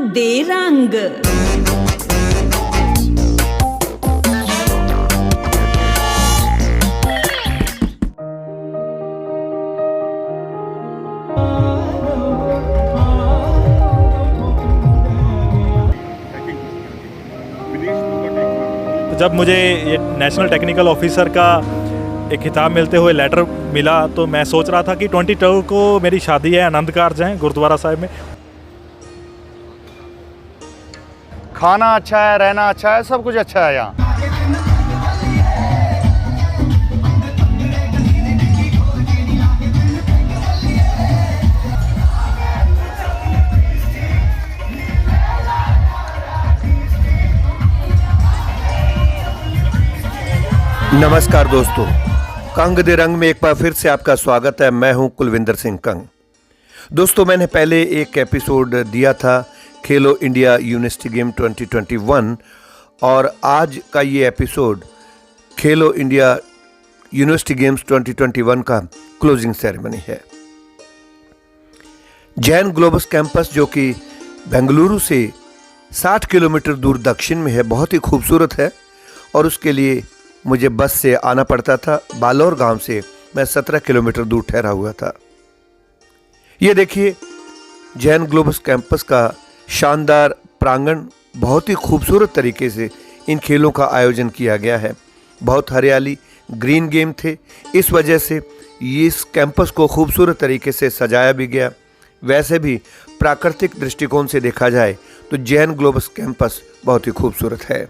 दे रंग। तो जब मुझे ये नेशनल टेक्निकल ऑफिसर का एक खिताब मिलते हुए लेटर मिला तो मैं सोच रहा था कि 22 को मेरी शादी है, आनंद कारज है गुरुद्वारा साहिब में। खाना अच्छा है, रहना अच्छा है, सब कुछ अच्छा है यहाँ। नमस्कार दोस्तों, कंग दे रंग में एक बार फिर से आपका स्वागत है। मैं हूं कुलविंदर सिंह कंग। दोस्तों, मैंने पहले एक एपिसोड दिया था खेलो इंडिया यूनिवर्सिटी गेम 2021 और आज का ये एपिसोड खेलो इंडिया यूनिवर्सिटी गेम्स 2021 का क्लोजिंग सेरेमनी है। जैन ग्लोबस कैंपस जो कि बेंगलुरु से 60 किलोमीटर दूर दक्षिण में है, बहुत ही खूबसूरत है और उसके लिए मुझे बस से आना पड़ता था। बालोर गांव से मैं 17 किलोमीटर दूर ठहरा हुआ था। ये देखिए, जैन ग्लोबस कैंपस का शानदार प्रांगण, बहुत ही खूबसूरत तरीके से इन खेलों का आयोजन किया गया है। बहुत हरियाली, ग्रीन गेम थे, इस वजह से इस कैंपस को खूबसूरत तरीके से सजाया भी गया। वैसे भी प्राकृतिक दृष्टिकोण से देखा जाए तो जैन ग्लोबस कैंपस बहुत ही खूबसूरत है।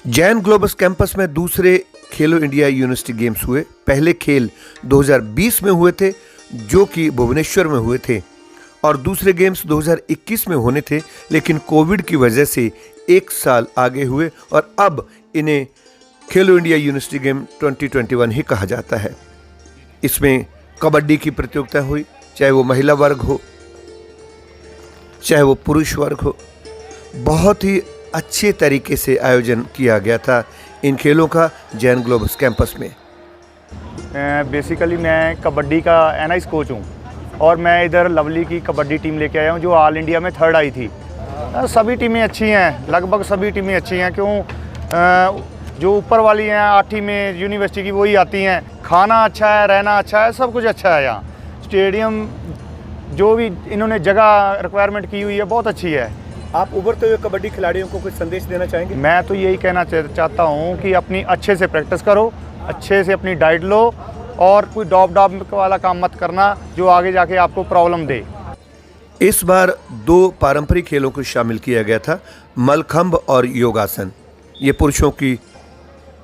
जैन ग्लोबस कैंपस में दूसरे खेलो इंडिया यूनिवर्सिटी गेम्स हुए। पहले खेल 2020 में हुए थे जो कि भुवनेश्वर में हुए थे और दूसरे गेम्स 2021 में होने थे, लेकिन कोविड की वजह से एक साल आगे हुए और अब इन्हें खेलो इंडिया यूनिवर्सिटी गेम 2021 ही कहा जाता है। इसमें कबड्डी की प्रतियोगिता हुई, चाहे वो महिला वर्ग हो चाहे वो पुरुष वर्ग हो। बहुत ही अच्छे तरीके से आयोजन किया गया था इन खेलों का जैन ग्लोबस कैंपस में। बेसिकली मैं कबड्डी का एनआईएस कोच हूँ और मैं इधर लवली की कबड्डी टीम लेके आया हूँ जो ऑल इंडिया में 3rd आई थी। सभी टीमें अच्छी हैं, लगभग सभी टीमें अच्छी हैं। क्यों, जो ऊपर वाली हैं 8वीं में यूनिवर्सिटी की वही आती हैं। खाना अच्छा है, रहना अच्छा है, सब कुछ अच्छा है यहाँ। स्टेडियम जो भी इन्होंने जगह रिक्वायरमेंट की हुई है बहुत अच्छी है। आप उभरते हुए कबड्डी खिलाड़ियों को कुछ संदेश देना चाहेंगे? मैं तो यही कहना चाहता हूँ कि अपनी अच्छे से प्रैक्टिस करो, अच्छे से अपनी डाइट लो और कोई डॉप वाला काम मत करना जो आगे जाके आपको प्रॉब्लम दे। इस बार 2 पारंपरिक खेलों को शामिल किया गया था, मलखंब और योगासन। ये पुरुषों की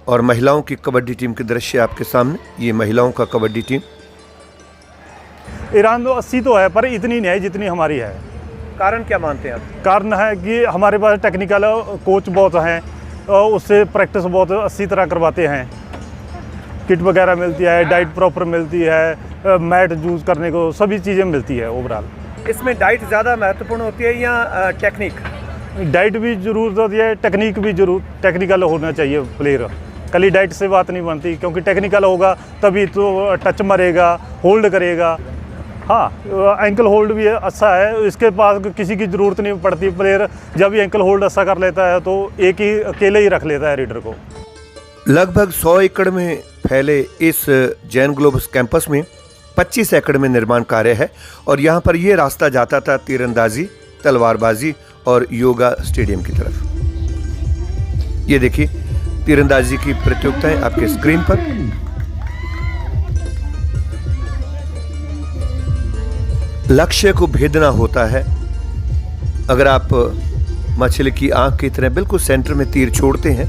और महिलाओं की कबड्डी टीम के दृश्य आपके सामने। ये महिलाओं का कबड्डी टीम। ईरान तो 80 तो है पर इतनी नहीं है जितनी हमारी है। कारण क्या मानते हैं आप? कारण है कि हमारे पास टेक्निकल कोच बहुत हैं और उससे प्रैक्टिस बहुत अच्छी तरह करवाते हैं। किट वगैरह मिलती है, डाइट प्रॉपर मिलती है, मैट यूज़ करने को सभी चीज़ें मिलती है। ओवरऑल इसमें डाइट ज़्यादा महत्वपूर्ण होती है या टेक्निक? डाइट भी ज़रूरत होती है, टेक्निक भी टेक्निकल होना चाहिए प्लेयर। खाली डाइट से बात नहीं बनती, क्योंकि टेक्निकल होगा तभी तो टच मारेगा, होल्ड करेगा। हाँ, एंकल होल्ड भी अच्छा है, इसके पास किसी की ज़रूरत नहीं पड़ती। प्लेयर जब एंकल होल्ड अच्छा कर लेता है तो एक ही अकेले ही रख लेता है रीडर को। लगभग 100 एकड़ में फैले इस जैन ग्लोबस कैंपस में 25 एकड़ में निर्माण कार्य है और यहाँ पर यह रास्ता जाता था तीरंदाजी, तलवारबाजी और योगा स्टेडियम की तरफ। ये देखिए, तीरंदाजी की प्रतियोगिताएं आपके स्क्रीन पर। लक्ष्य को भेदना होता है। अगर आप मछली की आंख की तरह बिल्कुल सेंटर में तीर छोड़ते हैं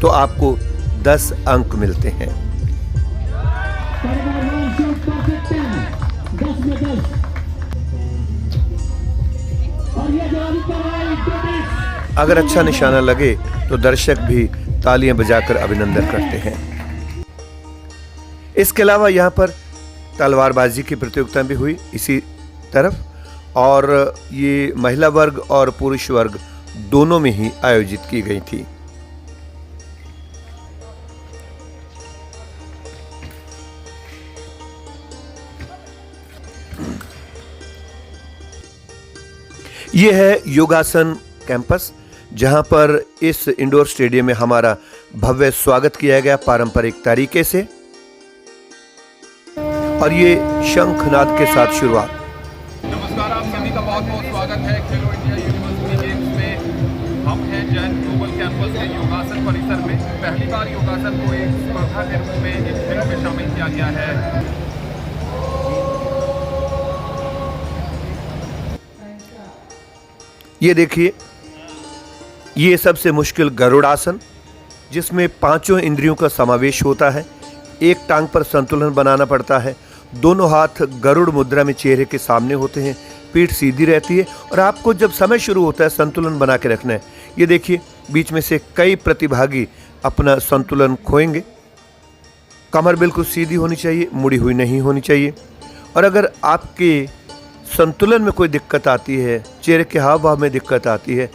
तो आपको 10 अंक मिलते हैं। अगर अच्छा निशाना लगे तो दर्शक भी तालियां बजाकर अभिनंदन करते हैं। इसके अलावा यहाँ पर तलवारबाजी की प्रतियोगिता भी हुई इसी तरफ और ये महिला वर्ग और पुरुष वर्ग दोनों में ही आयोजित की गई थी। ये है योगासन कैंपस, जहां पर इस इंडोर स्टेडियम में हमारा भव्य स्वागत किया गया पारंपरिक तरीके से, और ये शंखनाद के साथ शुरुआत। नमस्कार, आप सभी का बहुत बहुत स्वागत है खेलो इंडिया यूनिवर्सिटी गेम्स में। हम हैं जैन ग्लोबल कैंपस के योगासन परिसर में। पहली बार योगासन को एक स्पर्धा के रूप में इन खेलों में शामिल किया गया है। ये देखिए, ये सबसे मुश्किल गरुड़ासन, जिसमें पांचों इंद्रियों का समावेश होता है। एक टांग पर संतुलन बनाना पड़ता है, दोनों हाथ गरुड़ मुद्रा में चेहरे के सामने होते हैं, पीठ सीधी रहती है और आपको जब समय शुरू होता है संतुलन बना के रखना है। ये देखिए, बीच में से कई प्रतिभागी अपना संतुलन खोएंगे। कमर बिल्कुल सीधी होनी चाहिए, मुड़ी हुई नहीं होनी चाहिए। और अगर आपके संतुलन में कोई दिक्कत आती है, चेहरे के हाव भाव में दिक्कत आती है,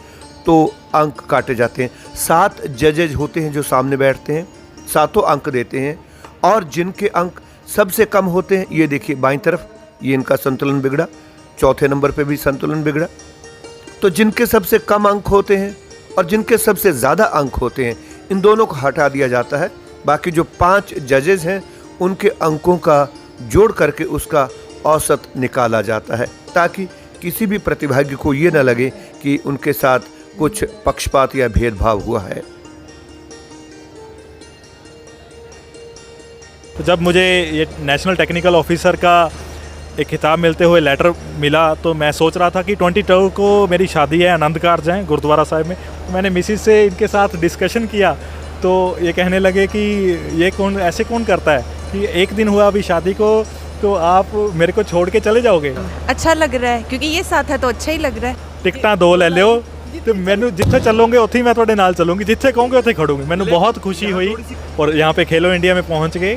तो अंक काटे जाते हैं। 7 जजेज होते हैं जो सामने बैठते हैं, 7 अंक देते हैं। और जिनके अंक सबसे कम होते हैं, ये देखिए बाईं तरफ, ये इनका संतुलन बिगड़ा, चौथे नंबर पे भी संतुलन बिगड़ा। तो जिनके सबसे कम अंक होते हैं और जिनके सबसे ज़्यादा अंक होते हैं, इन दोनों को हटा दिया जाता है। बाकी जो 5 जजेज हैं, उनके अंकों का जोड़ करके उसका औसत निकाला जाता है, ताकि किसी भी प्रतिभागी को ये न लगे कि उनके साथ कुछ पक्षपात या भेदभाव हुआ है। तो जब मुझे ये नेशनल टेक्निकल ऑफिसर का एक खिताब मिलते हुए लेटर मिला, तो मैं सोच रहा था कि 22 को मेरी शादी है आनंद कारज है गुरुद्वारा साहिब में। तो मैंने मिसिस से इनके साथ डिस्कशन किया, तो ये कहने लगे कि ये ऐसे कौन करता है कि एक दिन हुआ अभी शादी को, तो आप मेरे को छोड़ के चले जाओगे। अच्छा लग रहा है क्योंकि ये साथ है तो अच्छा ही लग रहा है। टिकटा 2 ले लियो, तो मैंने जिथे चलोगे उत्थे मैं थोड़े नाल चलूँगी, जिथे कहोगे उत्थे खड़ूंगी। मैंने बहुत खुशी हुई और यहाँ पे खेलो इंडिया में पहुँच गए,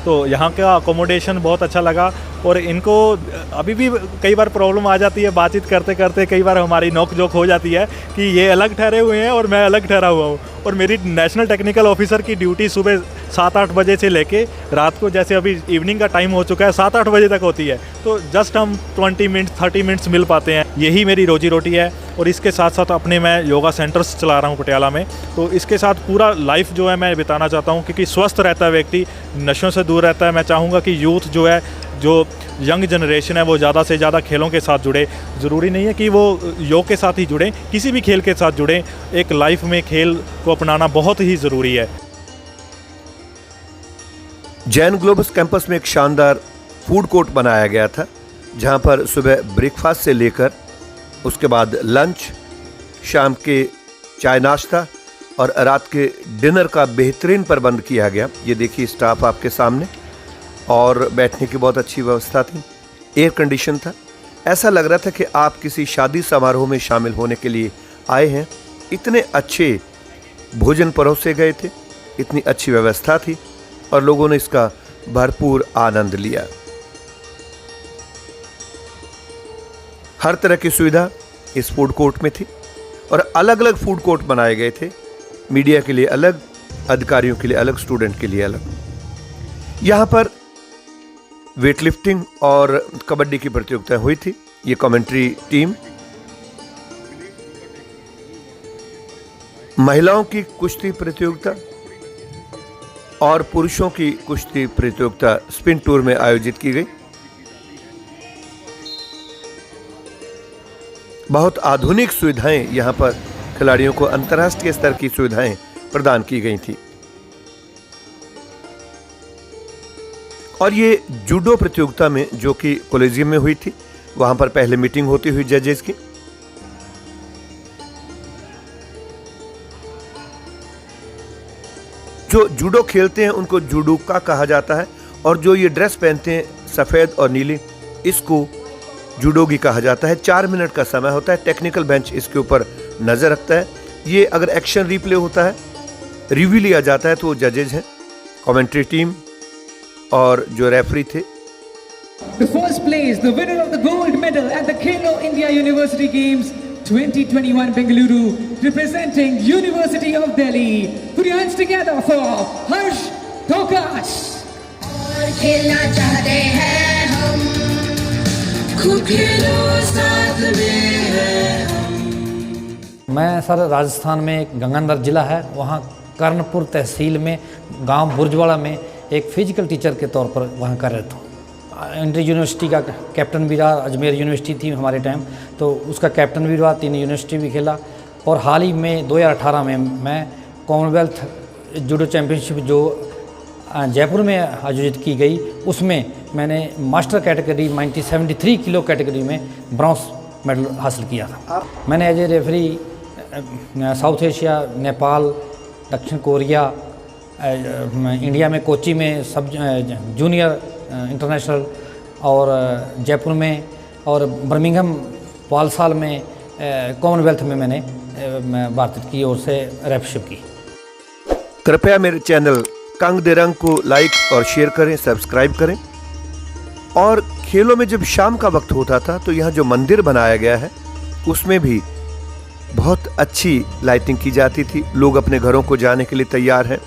तो यहाँ का अकोमोडेशन बहुत अच्छा लगा। और इनको अभी भी कई बार प्रॉब्लम आ जाती है, बातचीत करते करते कई बार हमारी नोक झोंक हो जाती है कि ये अलग ठहरे हुए हैं और मैं अलग ठहरा हुआ हूँ। और मेरी नेशनल टेक्निकल ऑफिसर की ड्यूटी सुबह 7-8 बजे से लेके रात को, जैसे अभी इवनिंग का टाइम हो चुका है, 7-8 बजे तक होती है। तो जस्ट हम 20 मिनट 30 मिनट्स मिल पाते हैं। यही मेरी रोजी रोटी है। और इसके साथ साथ अपने मैं योगा सेंटर्स चला रहा हूँ पटियाला में। तो इसके साथ पूरा लाइफ जो है मैं बिताना चाहता हूँ, क्योंकि स्वस्थ रहता है व्यक्ति, नशों से दूर रहता है। मैं चाहूँगा कि यूथ जो है, जो यंग जनरेशन है, वो ज़्यादा से ज़्यादा खेलों के साथ जुड़े। ज़रूरी नहीं है कि वो योग के साथ ही जुड़ें, किसी भी खेल के साथ जुड़ें। एक लाइफ में खेल को अपनाना बहुत ही ज़रूरी है। जैन ग्लोबल कैंपस में एक शानदार फूड कोर्ट बनाया गया था, जहां पर सुबह ब्रेकफास्ट से लेकर उसके बाद लंच, शाम के चाय नाश्ता और रात के डिनर का बेहतरीन प्रबंध किया गया। ये देखिए स्टाफ आपके सामने, और बैठने की बहुत अच्छी व्यवस्था थी, एयर कंडीशन था। ऐसा लग रहा था कि आप किसी शादी समारोह में शामिल होने के लिए आए हैं। इतने अच्छे भोजन परोसे गए थे, इतनी अच्छी व्यवस्था थी और लोगों ने इसका भरपूर आनंद लिया। हर तरह की सुविधा इस फूड कोर्ट में थी और अलग अलग फूड कोर्ट बनाए गए थे। मीडिया के लिए अलग, अधिकारियों के लिए अलग, स्टूडेंट के लिए अलग। यहाँ पर वेट लिफ्टिंग और कबड्डी की प्रतियोगिता हुई थी। ये कमेंट्री टीम, महिलाओं की कुश्ती प्रतियोगिता और पुरुषों की कुश्ती प्रतियोगिता स्पिन टूर में आयोजित की गई। बहुत आधुनिक सुविधाएं यहाँ पर खिलाड़ियों को अंतर्राष्ट्रीय स्तर की सुविधाएं प्रदान की गई थी। और ये जूडो प्रतियोगिता में, जो कि कॉलेजियम में हुई थी, वहां पर पहले मीटिंग होती हुई जजेस की। जो जूडो खेलते हैं उनको जूडोका कहा जाता है, और जो ये ड्रेस पहनते हैं सफ़ेद और नीली, इसको जूडोगी कहा जाता है। 4 मिनट का समय होता है। टेक्निकल बेंच इसके ऊपर नज़र रखता है। ये अगर एक्शन रिप्ले होता है, रिव्यू लिया जाता है, तो वो जजेज हैं, कमेंट्री टीम और जो रेफरी थे। The first place, the winner of the gold medal at the Khelo India University Games 2021 Bengaluru, representing University of Delhi. Put your hands together for Harsh Tokas. और खेलना चाहते हैं हम, खूब खेलो साथ में है मैं सर राजस्थान में एक गंगानगर ज़िला है, वहाँ कर्णपुर तहसील में गांव बुर्जवाड़ा में एक फिजिकल टीचर के तौर पर वहाँ कार्यरत हूँ। इंटर यूनिवर्सिटी का कैप्टन भी रहा, अजमेर यूनिवर्सिटी थी हमारे टाइम, तो उसका कैप्टन भी रहा, 3 यूनिवर्सिटी भी खेला। और हाल ही में 2018 में मैं कॉमनवेल्थ जूडो चैम्पियनशिप जो जयपुर में आयोजित की गई, उसमें मैंने मास्टर कैटेगरी 73 किलो कैटेगरी में ब्रॉन्ज मेडल हासिल किया था। मैंने as a referee South Asia, Nepal, दक्षिण कोरिया, इंडिया में कोची में सब जूनियर इंटरनेशनल, और जयपुर में और बर्मिंघम वालसाल में कॉमनवेल्थ में मैंने भारत की ओर से रेफरशिप की। कृपया मेरे चैनल कंग देरंग को लाइक और शेयर करें, सब्सक्राइब करें। और खेलों में जब शाम का वक्त होता था तो यहाँ जो मंदिर बनाया गया है उसमें भी बहुत अच्छी लाइटिंग की जाती थी। लोग अपने घरों को जाने के लिए तैयार हैं।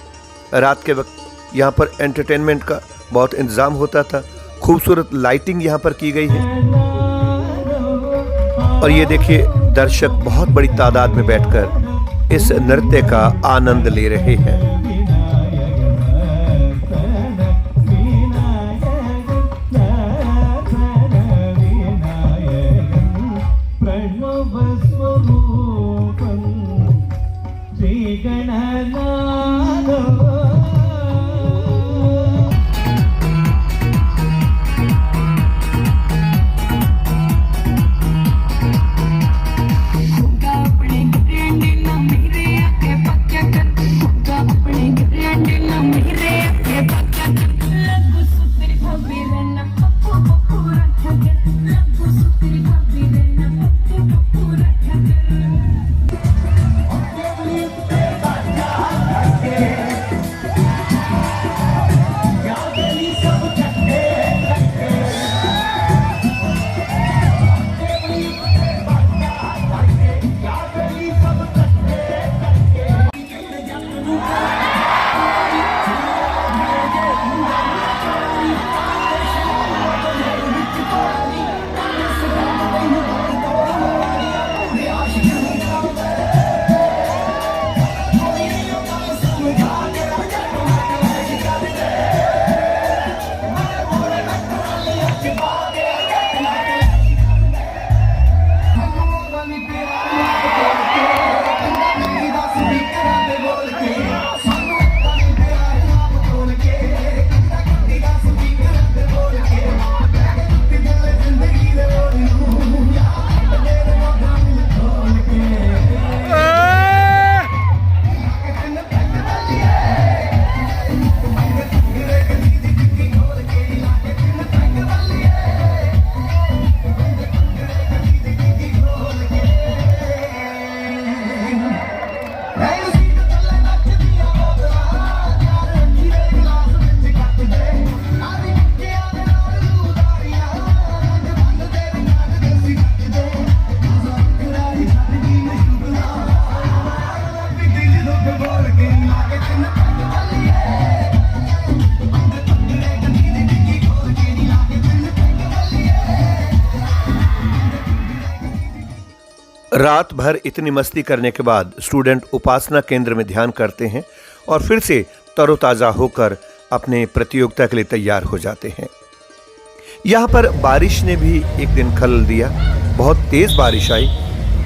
रात के वक्त यहाँ पर एंटरटेनमेंट का बहुत इंतज़ाम होता था। खूबसूरत लाइटिंग यहाँ पर की गई है। और ये देखिए, दर्शक बहुत बड़ी तादाद में बैठकर इस नृत्य का आनंद ले रहे हैं। रात भर इतनी मस्ती करने के बाद स्टूडेंट उपासना केंद्र में ध्यान करते हैं और फिर से तरोताज़ा होकर अपने प्रतियोगिता के लिए तैयार हो जाते हैं। यहाँ पर बारिश ने भी एक दिन खलल दिया। बहुत तेज़ बारिश आई,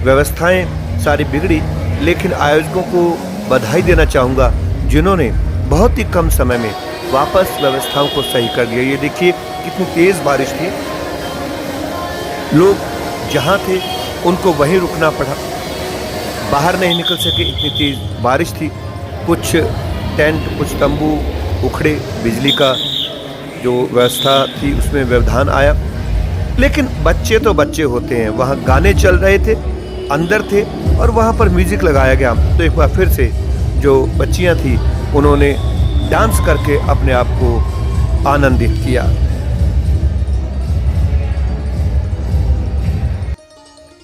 व्यवस्थाएं सारी बिगड़ी, लेकिन आयोजकों को बधाई देना चाहूँगा जिन्होंने बहुत ही कम समय में वापस व्यवस्थाओं को सही कर दिया। ये देखिए कितनी तेज़ बारिश थी, लोग जहाँ थे उनको वहीं रुकना पड़ा, बाहर नहीं निकल सके, इतनी तेज़ बारिश थी। कुछ टेंट, कुछ तंबू उखड़े, बिजली का जो व्यवस्था थी उसमें व्यवधान आया। लेकिन बच्चे तो बच्चे होते हैं, वहाँ गाने चल रहे थे, अंदर थे और वहाँ पर म्यूज़िक लगाया गया। तो एक बार फिर से जो बच्चियाँ थी उन्होंने डांस करके अपने आप को आनंदित किया।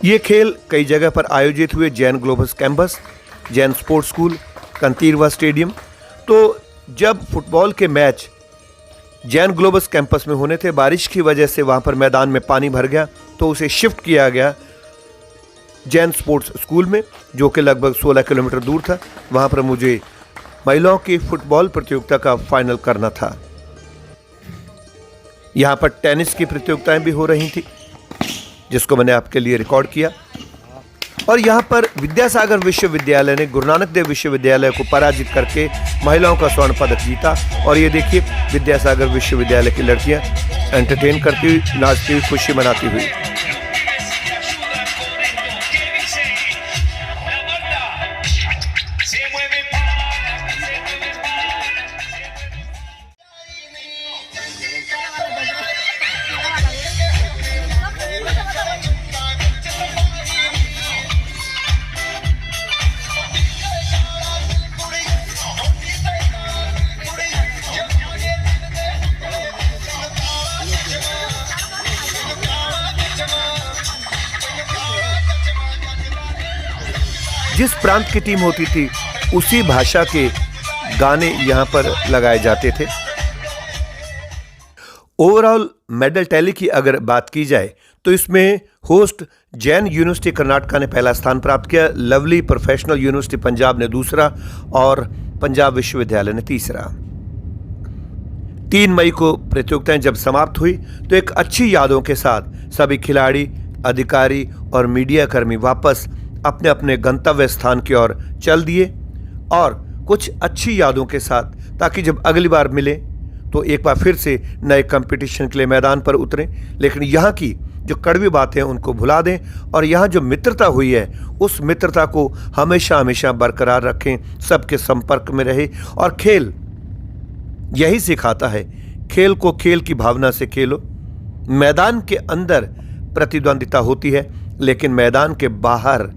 ये खेल कई जगह पर आयोजित हुए, Jain global campus, Jain sports school, Kanteerava stadium. तो जब फुटबॉल के मैच जैन ग्लोबल कैंपस में होने थे, बारिश की वजह से वहाँ पर मैदान में पानी भर गया, तो उसे शिफ्ट किया गया जैन स्पोर्ट्स स्कूल में, जो कि लगभग 16 किलोमीटर दूर था। वहां पर मुझे महिलाओं की फुटबॉल प्रतियोगिता का फाइनल करना था। यहां पर टेनिस की प्रतियोगिताएं भी हो रही थी, जिसको मैंने आपके लिए रिकॉर्ड किया। और यहां पर विद्यासागर विश्वविद्यालय ने गुरु नानक देव विश्वविद्यालय को पराजित करके महिलाओं का स्वर्ण पदक जीता। और ये देखिए, विद्यासागर विश्वविद्यालय की लड़कियां एंटरटेन करती हुई, नाचती हुई, खुशी मनाती हुई। जिस प्रांत की टीम होती थी उसी भाषा के गाने यहां पर लगाए जाते थे। ओवरऑल मेडल टैली की अगर बात की जाए तो इसमें होस्ट जैन यूनिवर्सिटी कर्नाटका ने पहला स्थान प्राप्त किया, लवली प्रोफेशनल यूनिवर्सिटी पंजाब ने दूसरा और पंजाब विश्वविद्यालय ने तीसरा। 3 मई को प्रतियोगिताएं जब समाप्त हुई तो एक अच्छी यादों के साथ सभी खिलाड़ी, अधिकारी और मीडिया कर्मी वापस अपने अपने गंतव्य स्थान की ओर चल दिए, और कुछ अच्छी यादों के साथ, ताकि जब अगली बार मिले तो एक बार फिर से नए कंपटीशन के लिए मैदान पर उतरें। लेकिन यहाँ की जो कड़वी बातें उनको भुला दें और यहाँ जो मित्रता हुई है उस मित्रता को हमेशा हमेशा बरकरार रखें, सबके संपर्क में रहे। और खेल यही सिखाता है, खेल को खेल की भावना से खेलो। मैदान के अंदर प्रतिद्वंदिता होती है, लेकिन मैदान के बाहर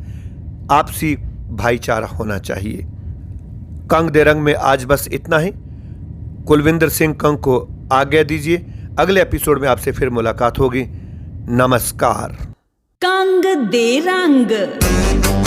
आपसी भाईचारा होना चाहिए। कंग दे रंग में आज बस इतना ही। कुलविंदर सिंह कंग को आज्ञा दीजिए। अगले एपिसोड में आपसे फिर मुलाकात होगी। नमस्कार। कंग दे रंग।